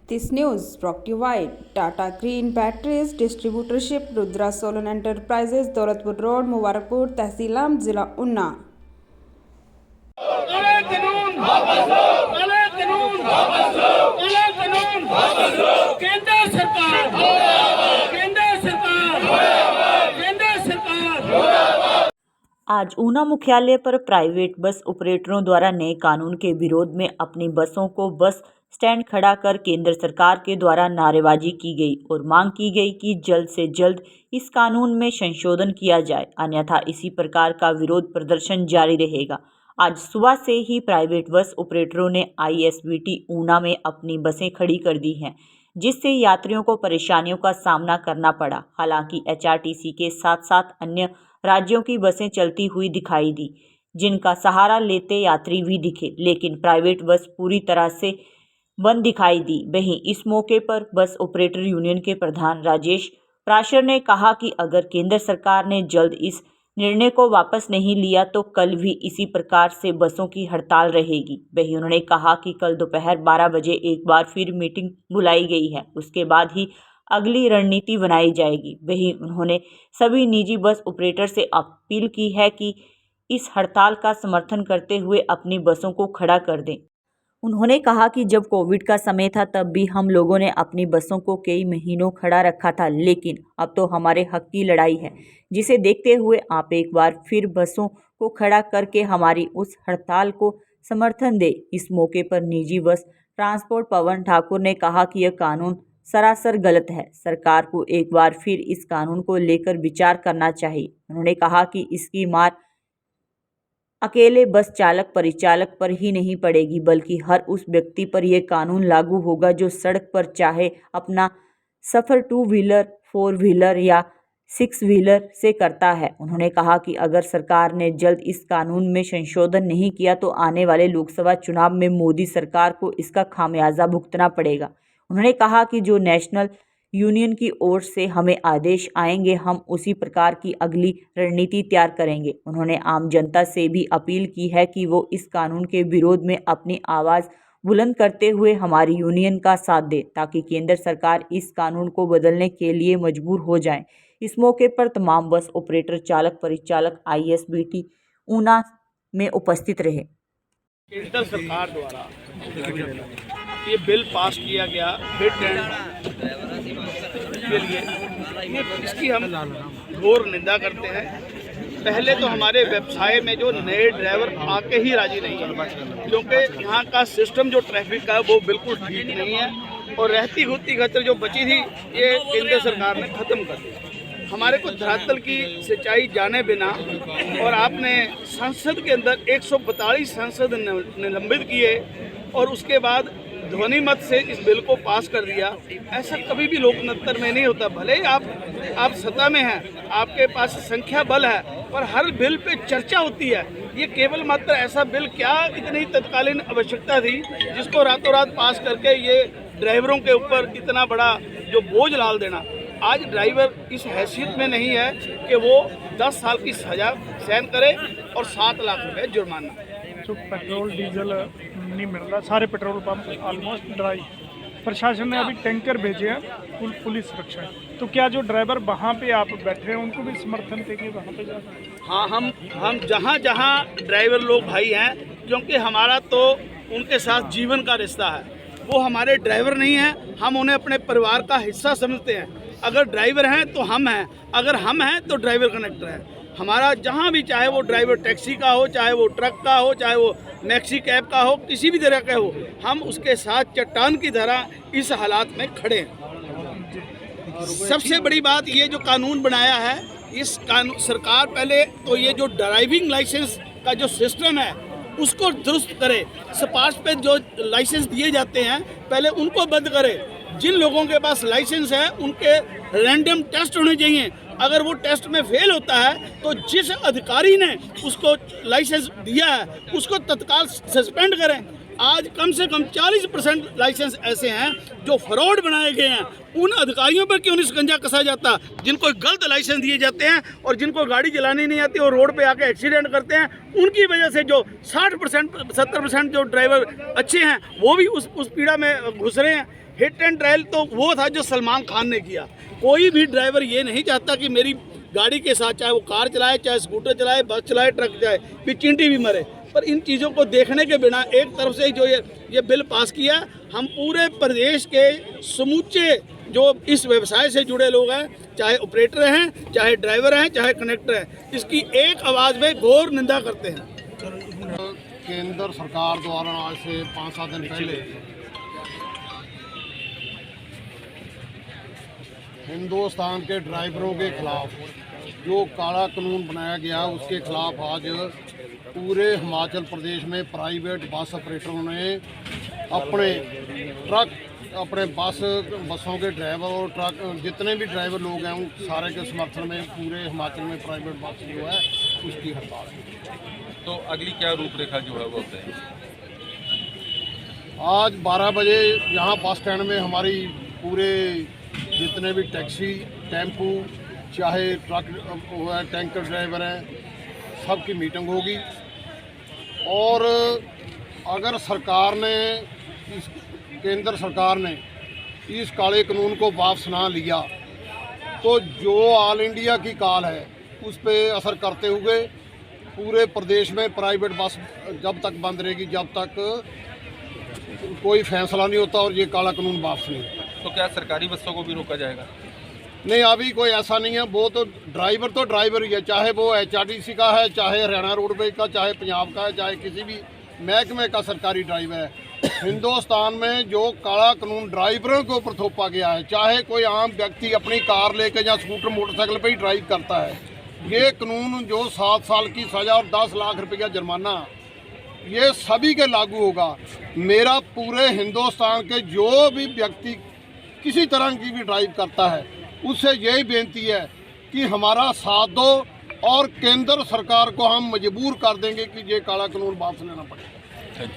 This news brought to you by Tata Green Batteries Distributorship, Rudra Solar Enterprises, Daulatpur Road, Mubarakpur, Tehsil Amd, Zila Unna। काले कानून वापस लो, काले कानून वापस लो, काले कानून वापस लो। केंद्र सरकार केंद्र सरकार केंद्र सरकार। आज ऊना मुख्यालय पर प्राइवेट बस ऑपरेटरों द्वारा नए कानून के विरोध में अपनी बसों को बस स्टैंड खड़ा कर केंद्र सरकार के द्वारा नारेबाजी की गई और मांग की गई कि जल्द से जल्द इस कानून में संशोधन किया जाए, अन्यथा इसी प्रकार का विरोध प्रदर्शन जारी रहेगा। आज सुबह से ही प्राइवेट बस ऑपरेटरों ने ISBT ऊना में अपनी बसें खड़ी कर दी हैं, जिससे यात्रियों को परेशानियों का सामना करना पड़ा। हालांकि HRTC के साथ साथ अन्य राज्यों की बसें चलती हुई दिखाई दी, जिनका सहारा लेते यात्री भी दिखे, लेकिन प्राइवेट बस पूरी तरह से बंद दिखाई दी। वहीं इस मौके पर बस ऑपरेटर यूनियन के प्रधान राजेश प्राशर ने कहा कि अगर केंद्र सरकार ने जल्द इस निर्णय को वापस नहीं लिया तो कल भी इसी प्रकार से बसों की हड़ताल रहेगी। वहीं उन्होंने कहा कि कल दोपहर 12 बजे एक बार फिर मीटिंग बुलाई गई है, उसके बाद ही अगली रणनीति बनाई जाएगी। वहीं उन्होंने सभी निजी बस ऑपरेटर से अपील की है कि इस हड़ताल का समर्थन करते हुए अपनी बसों को खड़ा कर दें। उन्होंने कहा कि जब कोविड का समय था तब भी हम लोगों ने अपनी बसों को कई महीनों खड़ा रखा था, लेकिन अब तो हमारे हक की लड़ाई है, जिसे देखते हुए आप एक बार फिर बसों को खड़ा करके हमारी उस हड़ताल को समर्थन दें। इस मौके पर निजी बस ट्रांसपोर्ट पवन ठाकुर ने कहा कि यह कानून सरासर गलत है, सरकार को एक बार फिर इस कानून को लेकर विचार करना चाहिए। उन्होंने कहा कि इसकी मार अकेले बस चालक परिचालक पर ही नहीं पड़ेगी, बल्कि हर उस व्यक्ति पर यह कानून लागू होगा जो सड़क पर चाहे अपना सफ़र 2 व्हीलर 4 व्हीलर या 6 व्हीलर से करता है। उन्होंने कहा कि अगर सरकार ने जल्द इस कानून में संशोधन नहीं किया तो आने वाले लोकसभा चुनाव में मोदी सरकार को इसका खामियाजा भुगतना पड़ेगा। उन्होंने कहा कि जो नेशनल यूनियन की ओर से हमें आदेश आएंगे, हम उसी प्रकार की अगली रणनीति तैयार करेंगे। उन्होंने आम जनता से भी अपील की है कि वो इस कानून के विरोध में अपनी आवाज़ बुलंद करते हुए हमारी यूनियन का साथ दे, ताकि केंद्र सरकार इस कानून को बदलने के लिए मजबूर हो जाए। इस मौके पर तमाम बस ऑपरेटर चालक परिचालक ISBT ऊना में उपस्थित रहे। केंद्र सरकार द्वारा ये बिल पास किया गया हिट एंड के लिए, इसकी हम घोर निंदा करते हैं। पहले तो हमारे व्यवसाय में जो नए ड्राइवर आके ही राजी नहीं है, क्योंकि यहाँ का सिस्टम जो ट्रैफिक का है वो बिल्कुल ठीक नहीं है, और रहती होती खतर जो बची थी ये केंद्र सरकार ने ख़त्म कर दी। हमारे को धरातल की सच्चाई जाने बिना, और आपने संसद के अंदर 142 सांसद निलंबित किए और उसके बाद ध्वनि मत से इस बिल को पास कर दिया। ऐसा कभी भी लोकतंत्र में नहीं होता। भले ही आप सत्ता में हैं, आपके पास संख्या बल है, पर हर बिल पे चर्चा होती है। ये केवल मात्र ऐसा बिल क्या इतनी तत्कालीन आवश्यकता थी जिसको रातों रात पास करके ये ड्राइवरों के ऊपर इतना बड़ा जो बोझ डाल देना। आज ड्राइवर इस हैसियत में नहीं है कि वो 10 साल की सजा सहन करे और 7 लाख रुपए जुर्माना। जो पेट्रोल डीजल नहीं मिल रहा, सारे पेट्रोल पंप ऑलमोस्ट ड्राई। प्रशासन ने अभी टैंकर भेजे हैं पुलिस सुरक्षा। तो क्या जो ड्राइवर वहाँ पे आप बैठे हैं उनको भी समर्थन देंगे वहाँ पे जाकर? हाँ, हम जहाँ जहाँ ड्राइवर लोग भाई हैं, क्योंकि हमारा तो उनके साथ जीवन का रिश्ता है, वो हमारे ड्राइवर नहीं हैं, हम उन्हें अपने परिवार का हिस्सा समझते हैं। अगर ड्राइवर हैं तो हम हैं, अगर हम हैं तो ड्राइवर कंडक्टर है। हमारा जहाँ भी, चाहे वो ड्राइवर टैक्सी का हो, चाहे वो ट्रक का हो, चाहे वो मैक्सी कैब का हो, किसी भी तरह का हो, हम उसके साथ चट्टान की तरह इस हालात में खड़े हैं। सबसे बड़ी बात ये जो कानून बनाया है, इस कानून सरकार पहले तो ये जो ड्राइविंग लाइसेंस का जो सिस्टम है उसको दुरुस्त करे। स्पार्श पे जो लाइसेंस दिए जाते हैं पहले उनको बंद करे। जिन लोगों के पास लाइसेंस है उनके रैंडम टेस्ट होने चाहिए। अगर वो टेस्ट में फेल होता है तो जिस अधिकारी ने उसको लाइसेंस दिया है उसको तत्काल सस्पेंड करें। आज कम से कम 40% लाइसेंस ऐसे हैं जो फ्रॉड बनाए गए हैं। उन अधिकारियों पर क्यों नहीं शिकंजा कसा जाता जिनको गलत लाइसेंस दिए जाते हैं और जिनको गाड़ी चलानी नहीं आती और रोड पे आके एक्सीडेंट करते हैं। उनकी वजह से जो 60% 70% जो ड्राइवर अच्छे हैं वो भी उस पीड़ा में घुस रहे हैं। हिट एंड ट्रायल तो वो था जो सलमान खान ने किया। कोई भी ड्राइवर ये नहीं चाहता कि मेरी गाड़ी के साथ, चाहे वो कार चलाए, चाहे स्कूटर चलाए, बस चलाए, ट्रक चलाए, फिर चींटी भी मरे। पर इन चीज़ों को देखने के बिना एक तरफ से जो ये बिल पास किया, हम पूरे प्रदेश के समूचे जो इस व्यवसाय से जुड़े लोग हैं, चाहे ऑपरेटर हैं, चाहे ड्राइवर हैं, चाहे कनेक्टर हैं, इसकी एक आवाज़ में घोर निंदा करते हैं। केंद्र सरकार द्वारा आज से 5-7 दिन पहले हिंदुस्तान के ड्राइवरों के खिलाफ जो काला कानून बनाया गया, उसके खिलाफ आज पूरे हिमाचल प्रदेश में प्राइवेट बस ऑपरेटरों ने अपने ट्रक, अपने बसों के ड्राइवर और ट्रक जितने भी ड्राइवर लोग हैं उन सारे के समर्थन में पूरे हिमाचल में प्राइवेट बस जो है उसकी हड़ताल है। तो अगली क्या रूपरेखा जो है वो है? आज 12 बजे यहाँ बस स्टैंड में हमारी पूरे जितने भी टैक्सी, टेम्पू, चाहे ट्रक है, टैंकर ड्राइवर हैं, सबकी मीटिंग होगी। और अगर सरकार ने केंद्र सरकार ने इस काले कानून को वापस ना लिया तो जो ऑल इंडिया की कॉल है उस पर असर करते हुए पूरे प्रदेश में प्राइवेट बस जब तक बंद रहेगी, जब तक कोई फैसला नहीं होता और ये काला कानून वापस नहीं होता। तो क्या सरकारी बसों को भी रोका जाएगा? नहीं, अभी कोई ऐसा नहीं है। वो तो ड्राइवर ही है, चाहे वो HRTC का है, चाहे हरियाणा रोडवेज का, चाहे पंजाब का है, चाहे किसी भी महकमे का सरकारी ड्राइवर है। हिंदुस्तान में जो काला कानून ड्राइवरों के ऊपर थोपा गया है, चाहे कोई आम व्यक्ति अपनी कार लेकर या स्कूटर मोटरसाइकिल पर ही ड्राइव करता है, ये कानून जो 7 साल की सज़ा और 10 लाख रुपये जुर्माना, ये सभी के लागू होगा। मेरा पूरे हिंदुस्तान के जो भी व्यक्ति किसी तरह की भी ड्राइव करता है उससे यही बेनती है कि हमारा साथ दो और केंद्र सरकार को हम मजबूर कर देंगे कि ये काला कानून वापस लेना पड़ेगा।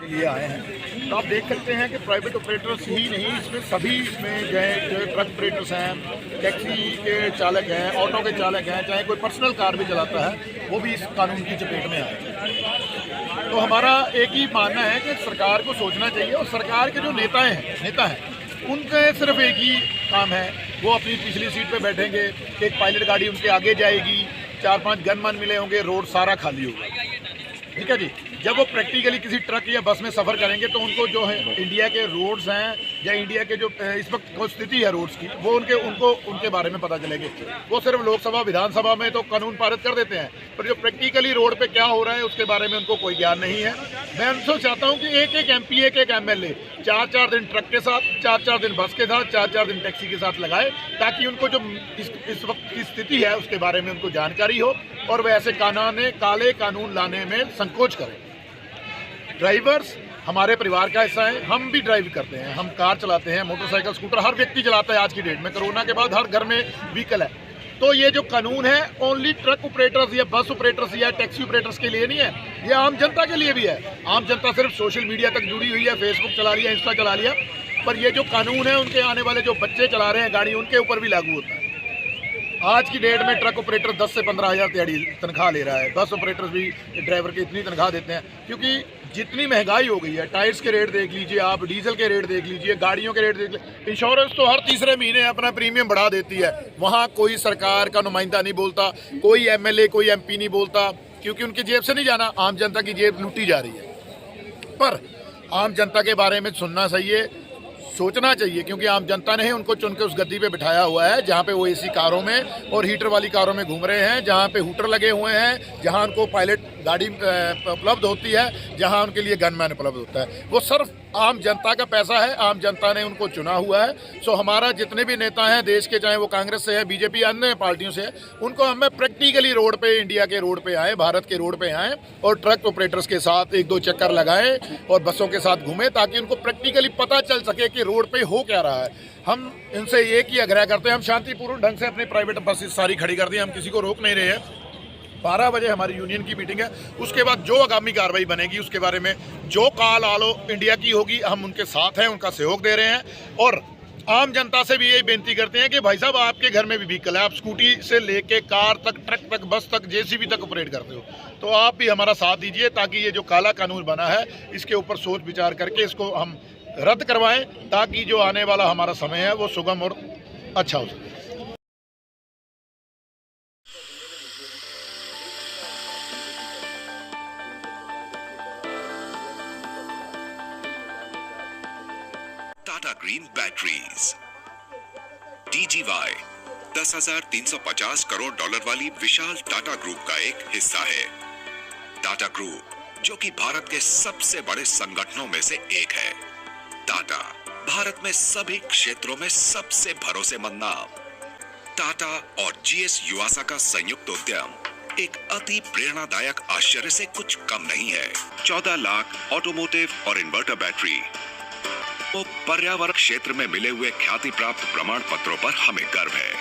के लिए आए हैं। तो आप देख सकते हैं कि प्राइवेट ऑपरेटर्स ही नहीं, इसमें सभी इसमें जो ट्रक ऑपरेटर्स हैं, टैक्सी के चालक हैं, ऑटो के चालक हैं, चाहे कोई पर्सनल कार भी चलाता है, वो भी इस कानून की चपेट में आए। तो हमारा एक ही मानना है कि सरकार को सोचना चाहिए और सरकार के जो नेता हैं उनके सिर्फ एक ही काम है, वो अपनी पिछली सीट पे बैठेंगे, एक पायलट गाड़ी उनके आगे जाएगी, 4-5 गनमैन मिले होंगे, रोड सारा खाली होगा। ठीक है जी। जब वो प्रैक्टिकली किसी ट्रक या बस में सफ़र करेंगे तो उनको जो है इंडिया के रोड्स हैं या इंडिया के जो इस वक्त स्थिति है रोड्स की, वो उनको उनके बारे में पता चलेगी। वो सिर्फ लोकसभा विधानसभा में तो कानून पारित कर देते हैं, पर जो प्रैक्टिकली रोड पे क्या हो रहा है उसके बारे में उनको कोई ज्ञान नहीं है। मैं उनसे चाहता हूँ कि एक MP, एक MLA 4-4 दिन ट्रक के साथ, 4-4 दिन बस के साथ, 4-4 दिन टैक्सी के साथ लगाए, ताकि उनको जो इस वक्त की स्थिति है उसके बारे में उनको जानकारी हो और वह ऐसे काले कानून लाने में संकोच करें। ड्राइवर्स हमारे परिवार का हिस्सा है, हम भी ड्राइव करते हैं, हम कार चलाते हैं, मोटरसाइकिल, स्कूटर, हर व्यक्ति चलाता है आज की डेट में। कोरोना के बाद हर घर में व्हीकल है। तो ये जो कानून है ओनली ट्रक ऑपरेटर्स या बस ऑपरेटर्स या टैक्सी ऑपरेटर्स के लिए नहीं है, ये आम जनता के लिए भी है। आम जनता सिर्फ सोशल मीडिया तक जुड़ी हुई है, फेसबुक चला लिया, इंस्टा चला लिया, पर ये जो कानून है उनके आने वाले जो बच्चे चला रहे हैं गाड़ी, उनके ऊपर भी लागू होता है। आज की डेट में ट्रक ऑपरेटर 10 से 15 हज़ार दिहाड़ी तनख्वाह ले रहा है, बस ऑपरेटर्स भी ड्राइवर की इतनी तनख्वाह देते हैं, क्योंकि जितनी महंगाई हो गई है। टायर्स के रेट देख लीजिए आप, डीजल के रेट देख लीजिए, गाड़ियों के रेट देख लीजिए, इंश्योरेंस तो हर तीसरे महीने अपना प्रीमियम बढ़ा देती है। वहाँ कोई सरकार का नुमाइंदा नहीं बोलता, कोई MLA, कोई MP नहीं बोलता, क्योंकि उनकी जेब से नहीं जाना, आम जनता की जेब लूटी जा रही है। पर आम जनता के बारे में सुनना चाहिए, सोचना चाहिए, क्योंकि आम जनता ने उनको चुन के उस गद्दी पे बिठाया हुआ है जहाँ पे वो AC कारों में और हीटर वाली कारों में घूम रहे हैं, जहाँ पे हूटर लगे हुए हैं, जहाँ उनको पायलट गाड़ी उपलब्ध होती है, जहाँ उनके लिए गनमैन उपलब्ध होता है। वो सिर्फ आम जनता का पैसा है, आम जनता ने उनको चुना हुआ है। सो हमारा जितने भी नेता हैं देश के, चाहे वो कांग्रेस से है, BJP, अन्य पार्टियों से है, उनको हमें प्रैक्टिकली रोड पे, इंडिया के रोड पे आए, भारत के रोड पे आएँ और ट्रक ऑपरेटर्स के साथ 1-2 चक्कर लगाएं और बसों के साथ घूमें, ताकि उनको प्रैक्टिकली पता चल सके कि रोड पे हो क्या रहा है। हम इनसे एक ही आग्रह करते हैं, हम शांतिपूर्ण ढंग से अपनी प्राइवेट बसेस सारी खड़ी कर दी, हम किसी को रोक नहीं रहे हैं। 12 बजे हमारी यूनियन की मीटिंग है। उसके बाद जो आगामी कार्रवाई बनेगी उसके बारे में जो कॉल ऑल इंडिया की होगी हम उनके साथ हैं, उनका सहयोग दे रहे हैं। और आम जनता से भी यही बेनती करते हैं कि भाई साहब आपके घर में भी व्हीकल है, आप स्कूटी से लेके कार तक, ट्रक तक, बस तक, जेसीबी तक ऑपरेट करते हो, तो आप भी हमारा साथ दीजिए ताकि ये जो काला कानून बना है इसके ऊपर सोच विचार करके इसको हम रद्द करवाएं ताकि जो आने वाला हमारा समय है वो सुगम और अच्छा हो सके। Tata green batteries DGY 10,350 crore dollar वाली विशाल टाटा ग्रुप का एक हिस्सा है। टाटा ग्रुप जो कि भारत के सबसे बड़े संगठनों में से एक है। टाटा भारत में सभी क्षेत्रों में सबसे भरोसेमंद नाम। टाटा और GS युवासा का संयुक्त उद्यम एक अति प्रेरणादायक आश्चर्य से कुछ कम नहीं है। 14 लाख ऑटोमोटिव और इन्वर्टर बैटरी, तो पर्यावरण क्षेत्र में मिले हुए ख्याति प्राप्त प्रमाण पत्रों पर हमें गर्व है।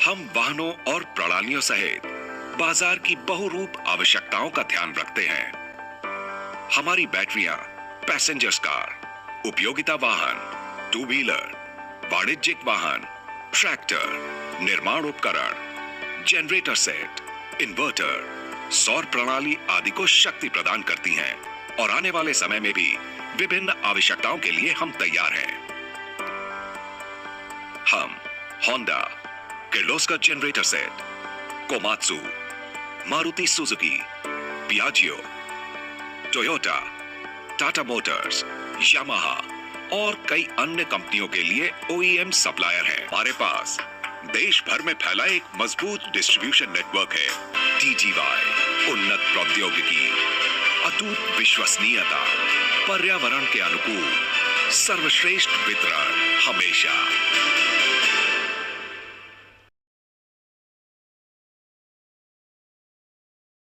हम वाहनों और प्रणालियों सहित बाजार की बहुरूप आवश्यकताओं का ध्यान रखते हैं। हमारी बैटरियां पैसेंजर्स कार, उपयोगिता वाहन, 2 व्हीलर, वाणिज्यिक वाहन, ट्रैक्टर, निर्माण उपकरण, जनरेटर सेट, इन्वर्टर, सौर प्रणाली आदि को शक्ति प्रदान करती हैं और आने वाले समय में भी विभिन्न आवश्यकताओं के लिए हम तैयार हैं। हम Honda, Kirloskar generator set, Komatsu, Maruti Suzuki, Piaggio, Toyota, Tata Motors, Yamaha और कई अन्य कंपनियों के लिए OEM सप्लायर है। हमारे पास देश भर में फैला एक मजबूत डिस्ट्रीब्यूशन नेटवर्क है। DGY उन्नत प्रौद्योगिकी, अटूट विश्वसनीयता, पर्यावरण के अनुकूल, सर्वश्रेष्ठ वितरण हमेशा।